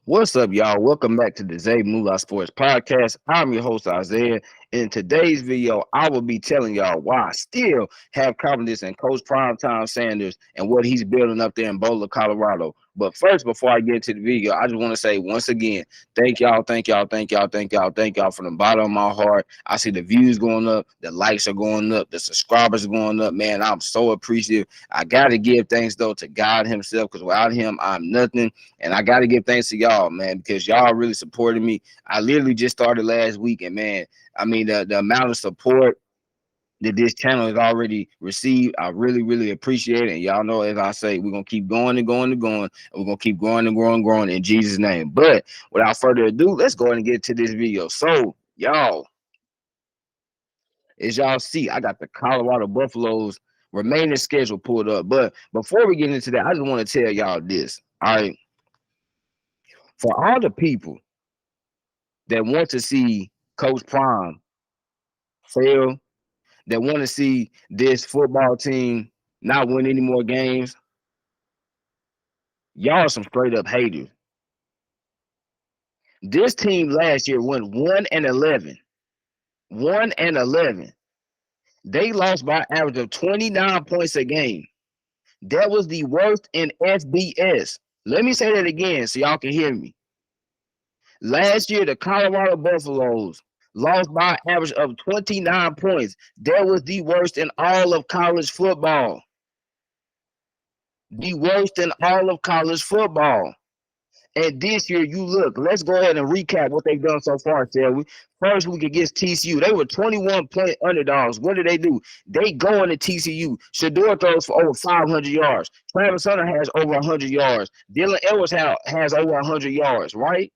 What's up, y'all? Welcome back to the Zay Moolah Sports Podcast. I'm your host, Isaiah. In today's video, I will be telling y'all why I still have confidence in Coach Primetime Sanders and what he's building up there in Boulder, Colorado. But first, before I get into the video, I just want to say once again, thank y'all from the bottom of my heart. I see the views going up, the likes are going up, the subscribers are going up. Man, I'm so appreciative. I got to give thanks, though, to God himself, because without him, I'm nothing. And I got to give thanks to y'all, man, because y'all really supported me. I literally just started last week, and man, I mean, the amount of support that this channel has already received, I really appreciate it. And y'all know, as I say, we're going to keep going and going and going, and we're going to keep growing and growing in Jesus' name. But without further ado, let's go ahead and get to this video. So, y'all, as y'all see, I got the Colorado Buffaloes remaining schedule pulled up. But before we get into that, I just want to tell y'all this, all right? For all the people that want to see Coach Prime fail, that want to see this football team not win any more games, y'all are some straight up haters. This team last year went 1-11. 1-11. They lost by an average of 29 points a game. That was the worst in FBS. Let me say that again so y'all can hear me. Last year, the Colorado Buffaloes lost by an average of 29 points. That was the worst in all of college football. The worst in all of college football. And this year, you look, let's go ahead and recap what they've done so far, shall we? First week against TCU, they were 21-point underdogs. What did they do? They go into TCU. Shador throws for over 500 yards. Travis Hunter has over 100 yards. Dylan Edwards has over 100 yards, right?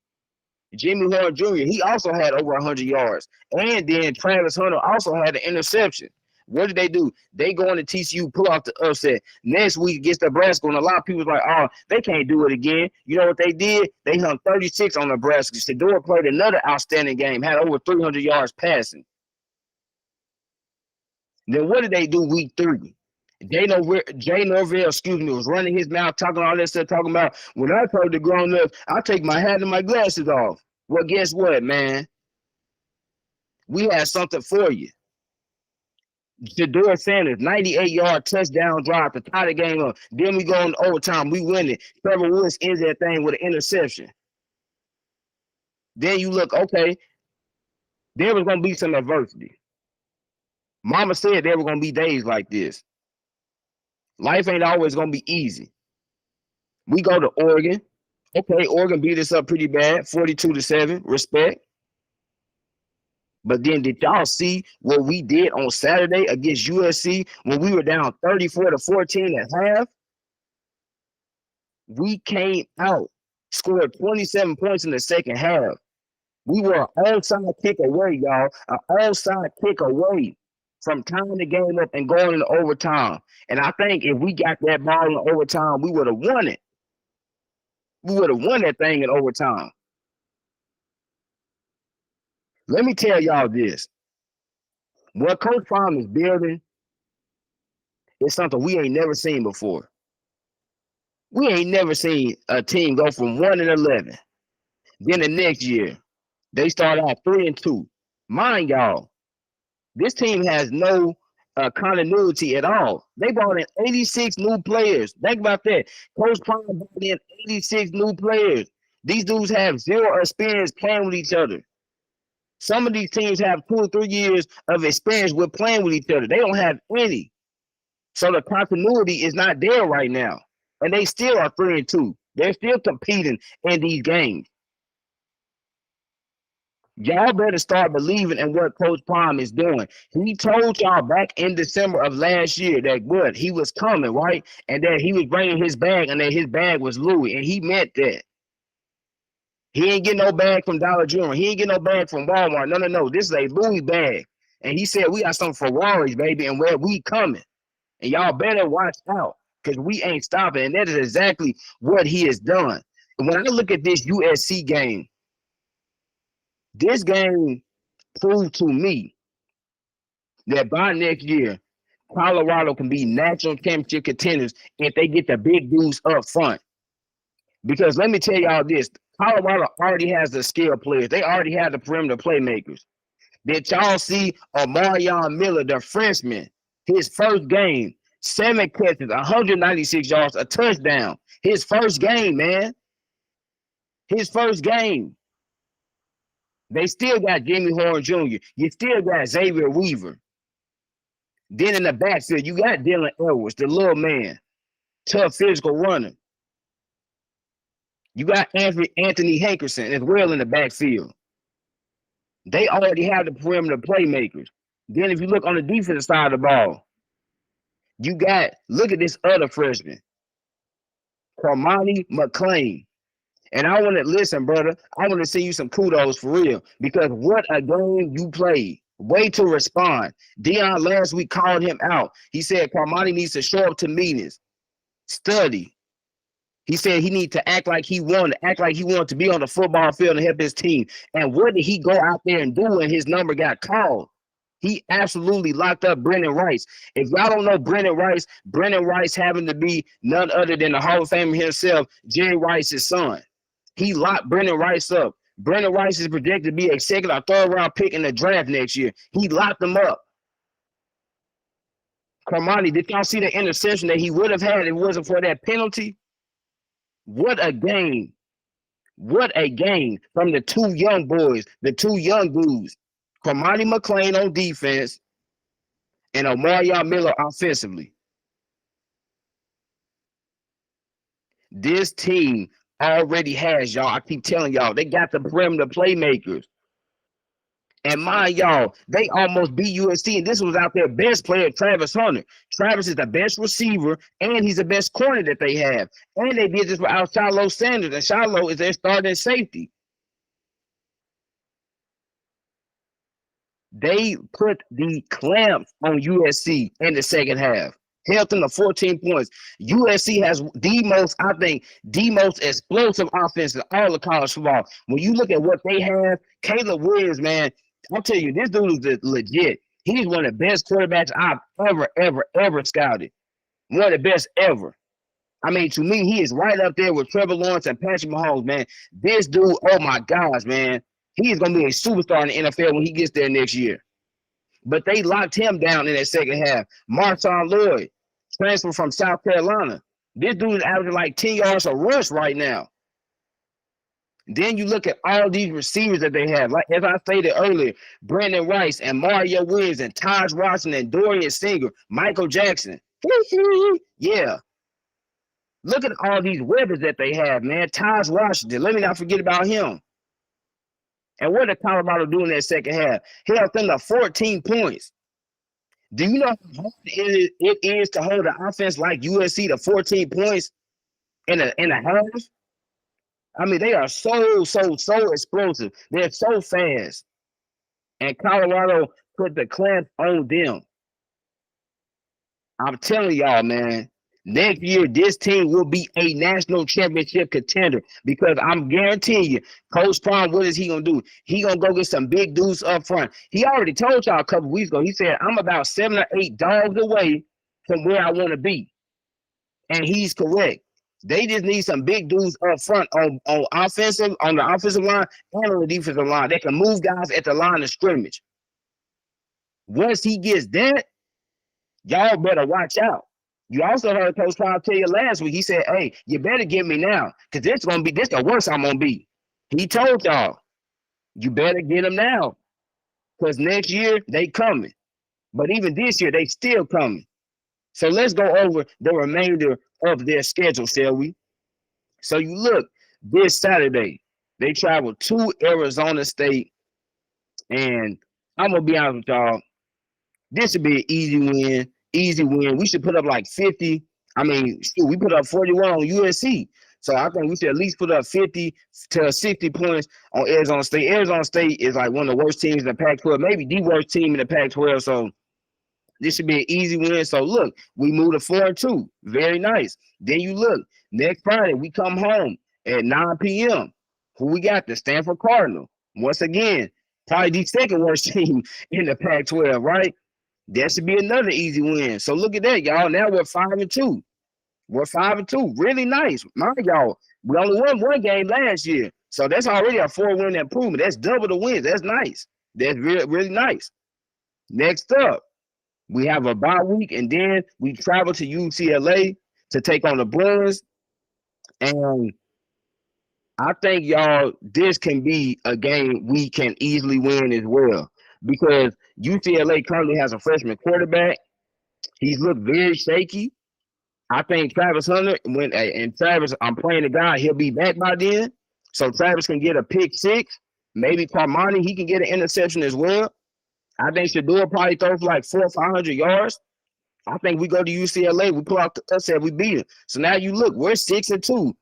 Jimmy Horn Jr., he also had over 100 yards. And then Travis Hunter also had an interception. What did they do? They go into TCU, pull off the upset. Next week against Nebraska, and a lot of people like, oh, they can't do it again. You know what they did? They hung 36 on Nebraska. Shador played another outstanding game, had over 300 yards passing. Then what did they do week 3? Jay Norvell, was running his mouth, talking all that stuff, talking about, when I told the grown-ups, I take my hat and my glasses off. Well, guess what, man? We had something for you. Shador Sanders, 98-yard touchdown drive to tie the game up. Then we go in overtime. We win it. Trevor Woods ends that thing with an interception. Then you look, okay, there was going to be some adversity. Mama said there were going to be days like this. Life ain't always going to be easy. We go to Oregon. Okay, Oregon beat us up pretty bad, 42-7. Respect. But then did y'all see what we did on Saturday against USC when we were down 34-14 at half? We came out, scored 27 points in the second half. We were an onside kick away, y'all. An onside kick away from tying the game up and going into overtime. And I think if we got that ball in overtime, we would have won it. We would have won that thing in overtime. Let me tell y'all this. What Coach Prime is building is something we ain't never seen before. We ain't never seen a team go from 1-11. Then the next year, they start out 3-2. Mind y'all, this team has no continuity at all. They brought in 86 new players. Think about that. Coach Prime brought in 86 new players. These dudes have zero experience playing with each other. Some of these teams have 2 or 3 years of experience with playing with each other. They don't have any. So the continuity is not there right now. And they still are 3-2. They're still competing in these games. Y'all better start believing in what Coach Prime is doing. He told y'all back in December of last year that what he was coming, right? And that he was bringing his bag and that his bag was Louis. And he meant that. He ain't getting no bag from Dollar General. He ain't getting no bag from Walmart. No. This is a Louis bag. And he said, we got some Ferraris, baby, and where we coming. And y'all better watch out because we ain't stopping. And that is exactly what he has done. And when I look at this USC game, this game proved to me that by next year, Colorado can be national championship contenders if they get the big dudes up front. Because let me tell y'all this, Colorado already has the skill players. They already have the perimeter playmakers. Did y'all see Omarion Miller, the freshman, his first game, 7 catches, 196 yards, a touchdown. His first game, man. His first game. They still got Jimmy Horn Jr. You still got Xavier Weaver. Then in the backfield, you got Dylan Edwards, the little man, tough physical runner. You got Anthony Hankerson as well in the backfield. They already have the perimeter playmakers. Then if you look on the defensive side of the ball, you got, look at this other freshman, Cormani McClain. And I want to listen, brother. I want to send you some kudos for real, because what a game you played. Way to respond. Dion last week called him out. He said Cormani needs to show up to meetings, study. He said he needs to act like he wanted to be on the football field and help his team. And what did he go out there and do when his number got called? He absolutely locked up Brendan Rice. If y'all don't know Brendan Rice happened to be none other than the Hall of Famer himself, Jerry Rice's son. He locked Brendan Rice up. Brendan Rice is projected to be a second or third round pick in the draft next year. He locked him up. Cormani, did y'all see the interception that he would have had if it wasn't for that penalty? What a game. What a game from the two young boys, the two young dudes. Cormani McClain on defense and Omarion Miller offensively. This team already has, y'all, I keep telling y'all, they got the perimeter playmakers. And mind y'all, they almost beat USC, and this was out their best player, Travis Hunter. Travis is the best receiver, and he's the best corner that they have. And they did this without Shiloh Sanders, and Shiloh is their starting safety. They put the clamps on USC in the second half. Held them to 14 points. USC has the most explosive offense in all of college football. When you look at what they have, Caleb Williams, man, I'll tell you, this dude is legit. He's one of the best quarterbacks I've ever scouted. One of the best ever. I mean, to me, he is right up there with Trevor Lawrence and Patrick Mahomes, man. This dude, oh my gosh, man. He is going to be a superstar in the NFL when he gets there next year. But they locked him down in that second half. Marshawn Lloyd, transfer from South Carolina. This dude is averaging like 10 yards a rush right now. Then you look at all these receivers that they have. Like as I stated earlier, Brandon Rice and Mario Williams and Taj Washington and Dorian Singer, Michael Jackson. Yeah. Look at all these weapons that they have, man. Taj Washington. Let me not forget about him. And what did Colorado do in that second half? He held them to 14 points. Do you know how hard it is to hold an offense like USC to 14 points in a half? I mean, they are so explosive. They're so fast. And Colorado put the clamp on them. I'm telling y'all, man, next year, this team will be a national championship contender, because I'm guaranteeing you, Coach Prime, what is he going to do? He going to go get some big dudes up front. He already told y'all a couple weeks ago. He said, I'm about 7 or 8 dogs away from where I want to be. And he's correct. They just need some big dudes up front on the offensive line and on the defensive line. They can move guys at the line of scrimmage. Once he gets that, y'all better watch out. You also heard Coach Prime tell you last week, he said, hey, you better get me now, because this the worst I'm going to be. He told y'all, you better get him now, because next year they coming. But even this year, they still coming. So let's go over the remainder of their schedule, shall we? So you look, this Saturday, they travel to Arizona State, and I'm going to be honest with y'all, this should be an easy win. We should put up like 50. I mean, we put up 41 on USC. So I think we should at least put up 50 to 60 points on Arizona State. Arizona State is like one of the worst teams in the Pac-12, maybe the worst team in the Pac-12. So this should be an easy win. So look, we moved to 4-2. Very nice. Then you look, next Friday, we come home at 9 p.m. Who we got? The Stanford Cardinal. Once again, probably the second worst team in the Pac-12, right? That should be another easy win. So look at that, y'all. Now we're 5-2. We're 5-2. Really nice. My y'all, we only won one game last year. So that's already a 4-win improvement. That's double the wins. That's nice. That's really, really nice. Next up, we have a bye week, and then we travel to UCLA to take on the Bruins. And I think, y'all, this can be a game we can easily win as well, because UCLA currently has a freshman quarterback. He's looked very shaky. I think Travis Hunter, and Travis, I'm playing the guy, he'll be back by then. So Travis can get a pick six. Maybe Carmani, he can get an interception as well. I think Shador probably throws for like 400 or 500 yards. I think we go to UCLA, we pull out the upset, we beat it. So now you look, we're 6-2.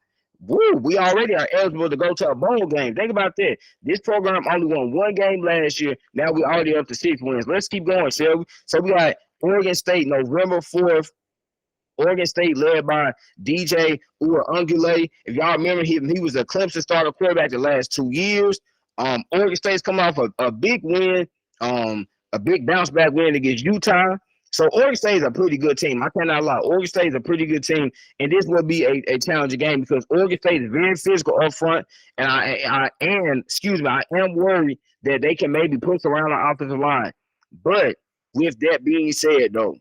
Woo, we already are eligible to go to a bowl game. Think about that. This program only won 1 game last year. Now we already up to 6 wins. Let's keep going, shall we? So we got Oregon State November 4th. Oregon State led by DJ Uiagalelei. If y'all remember him, he was a Clemson starter quarterback the last 2 years. Oregon State's come off a big win, a big bounce back win against Utah. So Oregon State is a pretty good team. I cannot lie. Oregon State is a pretty good team, and this will be a challenging game because Oregon State is very physical up front, and I am worried that they can maybe push around the offensive line. But with that being said, though,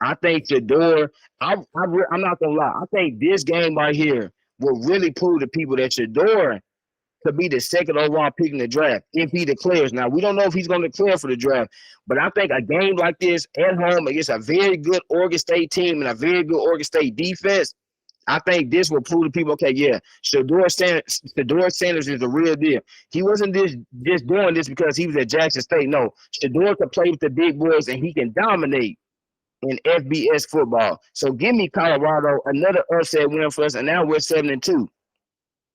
I think Shador, I'm not gonna lie. I think this game right here will really prove to people that Shador could be the second overall pick in the draft if he declares. Now, we don't know if he's going to declare for the draft, but I think a game like this at home against a very good Oregon State team and a very good Oregon State defense, I think this will prove to people, okay, yeah, Shador Sanders is the real deal. He wasn't just doing this because he was at Jackson State. No, Shador can play with the big boys and he can dominate in FBS football. So give me Colorado, another upset win for us, and now we're 7-2.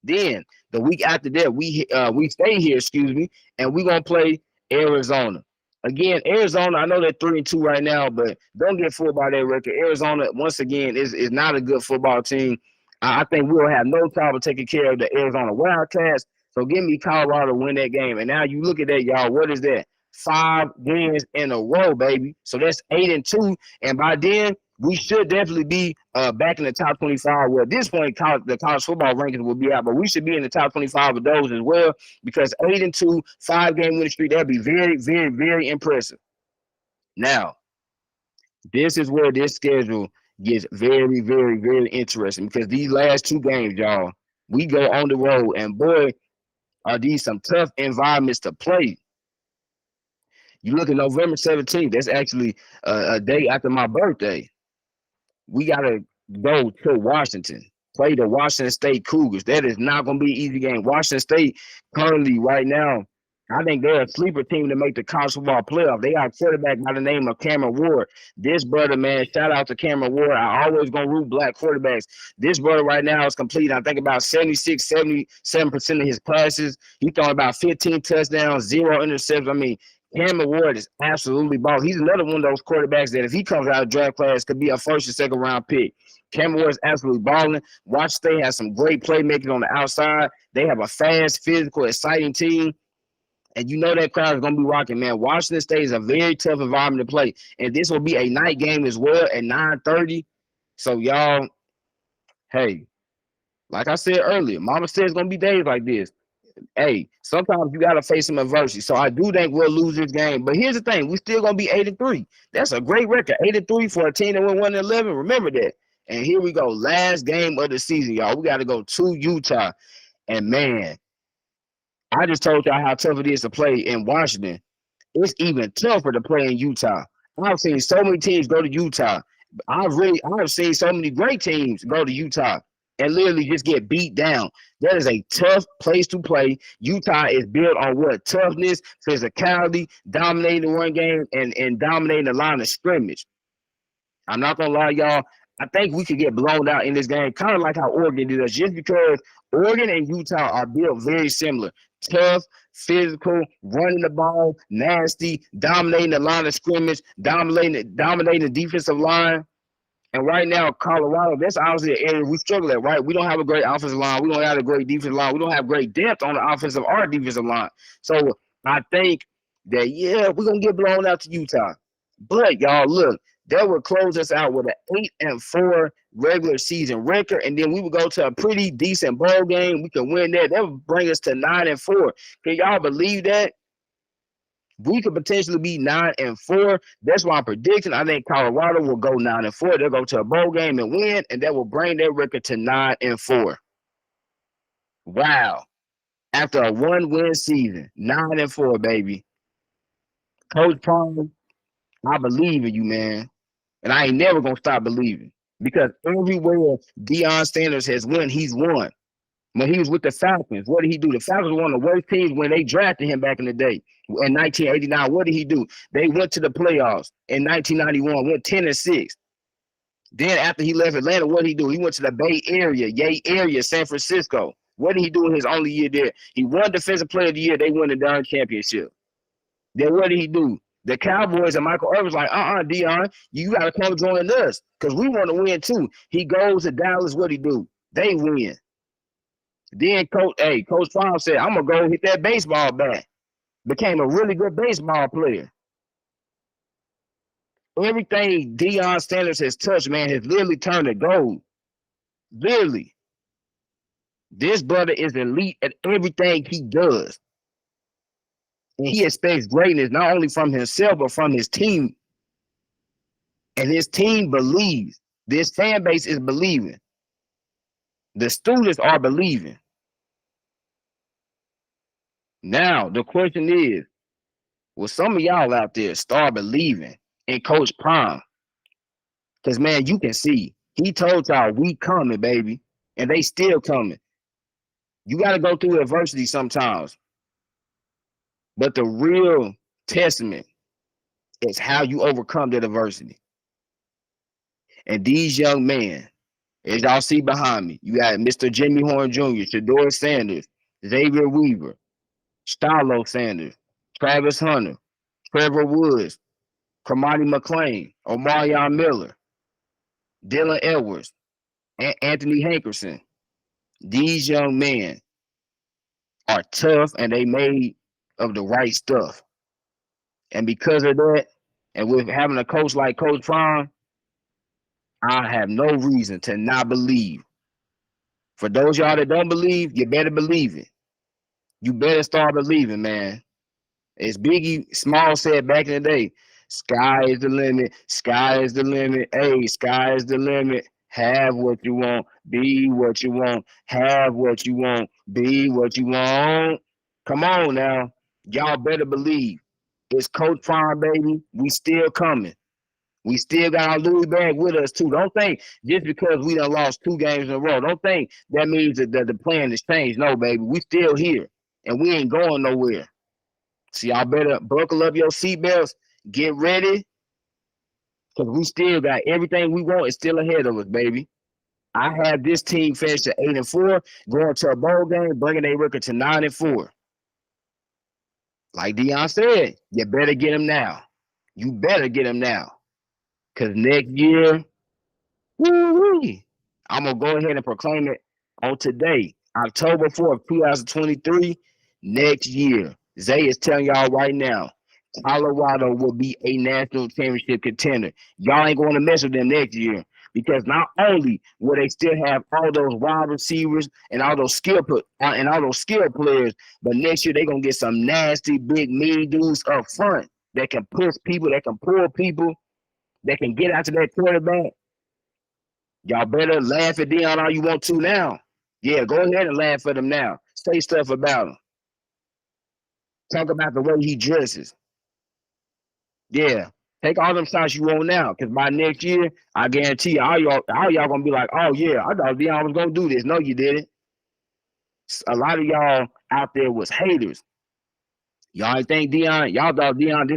Then the week after that, we stay here, and we're gonna play Arizona. Again, Arizona, I know they're 3-2 right now, but don't get fooled by that record. Arizona, once again, is not a good football team. I think we'll have no trouble taking care of the Arizona Wildcats. So give me Colorado to win that game. And now you look at that, y'all. What is that? 5 wins in a row, baby. So that's 8-2. And by then, we should definitely be back in the top 25. Well, at this point, the college football rankings will be out, but we should be in the top 25 of those as well, because 8-2, 5-game winning streak, that'd be very, very, very impressive. Now, this is where this schedule gets very, very, very interesting, because these last 2 games, y'all, we go on the road, and boy, are these some tough environments to play. You look at November 17th, that's actually a day after my birthday. We got to go to Washington, play the Washington State Cougars. That is not going to be an easy game. Washington State currently right now, I think they're a sleeper team to make the college football playoff. They got a quarterback by the name of Cameron Ward. This brother, man, shout out to Cameron Ward. I always going to root black quarterbacks. This brother right now is complete, I think, about 76, 77% of his passes. He's throwing about 15 touchdowns, 0 interceptions. I mean, Cameron Ward is absolutely ball. He's another one of those quarterbacks that if he comes out of draft class could be a 1st or 2nd round pick. Cameron Ward is absolutely balling. Washington State has some great playmaking on the outside. They have a fast, physical, exciting team. And you know that crowd is going to be rocking, man. Washington State is a very tough environment to play. And this will be a night game as well at 9:30. So, y'all, hey, like I said earlier, Mama said it's going to be days like this. Hey, sometimes you got to face some adversity. So I do think we'll lose this game. But here's the thing. We're still going to be 8-3. That's a great record. 8-3 for a team that went 1-11. Remember that. And here we go. Last game of the season, y'all. We got to go to Utah. And, man, I just told y'all how tough it is to play in Washington. It's even tougher to play in Utah. I've seen so many teams go to Utah. I've seen so many great teams go to Utah and literally just get beat down. That is a tough place to play. Utah is built on what? Toughness, physicality, dominating the run game, and dominating the line of scrimmage. I'm not going to lie, y'all. I think we could get blown out in this game, kind of like how Oregon did us, just because Oregon and Utah are built very similar. Tough, physical, running the ball, nasty, dominating the line of scrimmage, dominating the defensive line. And right now, Colorado, that's obviously the area we struggle at, right? We don't have a great offensive line. We don't have a great defensive line. We don't have great depth on the offensive or defensive line. So I think that, yeah, we're going to get blown out to Utah. But, y'all, look, That would close us out with an 8-4 regular season record, and then we would go to a pretty decent bowl game. We can win that. That would bring us to 9-4. Can y'all believe that? We could potentially be 9-4. That's why I'm predicting. I think Colorado will go 9-4. They'll go to a bowl game and win, and that will bring their record to 9-4. Wow. After a 1-win season, 9-4, baby. Coach Prime, I believe in you, man. And I ain't never gonna stop believing. Because everywhere Deion Sanders has won, he's won. When he was with the Falcons, what did he do? The Falcons were one of the worst teams when they drafted him back in the day. In 1989, what did he do? They went to the playoffs in 1991, went 10-6. Then after he left Atlanta, what did he do? He went to the Bay Area, Yay Area, San Francisco. What did he do in his only year there? He won Defensive Player of the Year. They won the darn championship. Then what did he do? The Cowboys and Michael Irvin's like, Deion, you got to come join us because we want to win too. He goes to Dallas. What he do? They win. Then Coach Prime said, I'm going to go hit that baseball bat. Became a really good baseball player. Everything Deion Sanders has touched, man, has literally turned to gold. Literally. This brother is elite at everything he does. And he expects greatness not only from himself, but from his team. And his team believes. This fan base is believing. The students are believing. Now, the question is, will some of y'all out there start believing in Coach Prime? Because, man, you can see. He told y'all, we coming, baby. And they still coming. You got to go through adversity sometimes. But the real testament is how you overcome that adversity. And these young men, as y'all see behind me, you got Mr. Jimmy Horn Jr., Shedeur Sanders, Xavier Weaver, Starlo Sanders, Travis Hunter, Trevor Woods, Kamani McClain, Omarion Miller, Dylan Edwards, and Anthony Hankerson. These young men are tough and they made of the right stuff. And because of that, and with having a coach like Coach Prime, I have no reason to not believe. For those y'all that don't believe, you better believe it. You better start believing, man. As Biggie Small said back in the day, sky is the limit, sky is the limit, hey, sky is the limit. Have what you want, be what you want, have what you want, be what you want. Come on now. Y'all better believe. It's Coach Prime, baby. We still coming. We still got our Louis bag with us, too. Don't think just because we done lost 2 games in a row, don't think that means that the plan has changed. No, baby. We still here, and we ain't going nowhere. So y'all better buckle up your seatbelts, get ready, because we still got everything we want is still ahead of us, baby. I have this team finished at 8-4, going to a bowl game, bringing their record to 9-4. Like Deion said, you better get him now. You better get him now. Because next year, woo-wee, I'm going to go ahead and proclaim it on today, October 4th, 2023, next year. Zay is telling y'all right now, Colorado will be a national championship contender. Y'all ain't going to mess with them next year. Because not only will they still have all those wide receivers and all those skill players, but next year they're gonna get some nasty, big, mean dudes up front that can push people, that can pull people, that can get after that quarterback. Y'all better laugh at Deion all you want to now. Yeah, go ahead and laugh at him now. Say stuff about him. Talk about the way he dresses. Yeah. Take all them shots you want now, because by next year, I guarantee you, all y'all gonna be like, oh yeah, I thought Deion was gonna do this. No, you didn't. A lot of y'all out there was haters. Y'all think Deion, y'all thought Deion,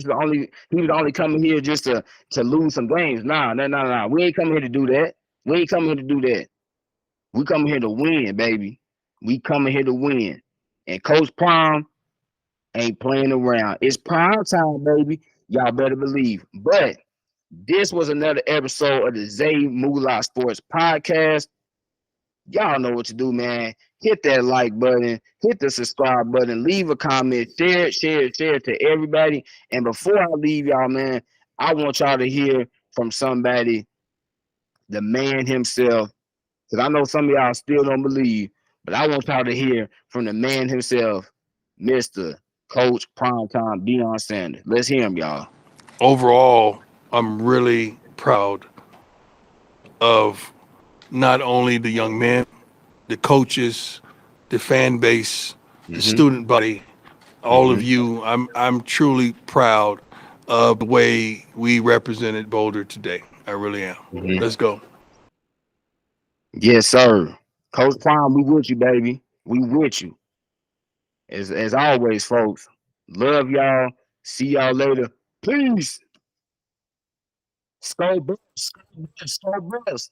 he was only coming here just to lose some games. Nah. We ain't coming here to do that. We ain't coming here to do that. We coming here to win, baby. We coming here to win. And Coach Prime ain't playing around. It's prime time, baby. Y'all better believe. But this was another episode of the Zay Moolah Sports Podcast. Y'all know what to do, man. Hit that like button, hit the subscribe button, leave a comment, share it to everybody. And before I leave y'all, man, I want y'all to hear from somebody, the man himself, because I know some of y'all still don't believe, but I want y'all to hear from the man himself, Mr. Coach Primetime Deion Sanders. Let's hear him, y'all. Overall, I'm really proud of not only the young men, the coaches, the fan base, the Mm-hmm. student body, all of Mm-hmm. you. I'm truly proud of the way we represented Boulder today. I really am. Mm-hmm. Let's go. Yes, sir. Coach Prime, we with you, baby. We with you. As always, folks. Love y'all. See y'all later. Peace. SkoBuffs. SkoBuffs.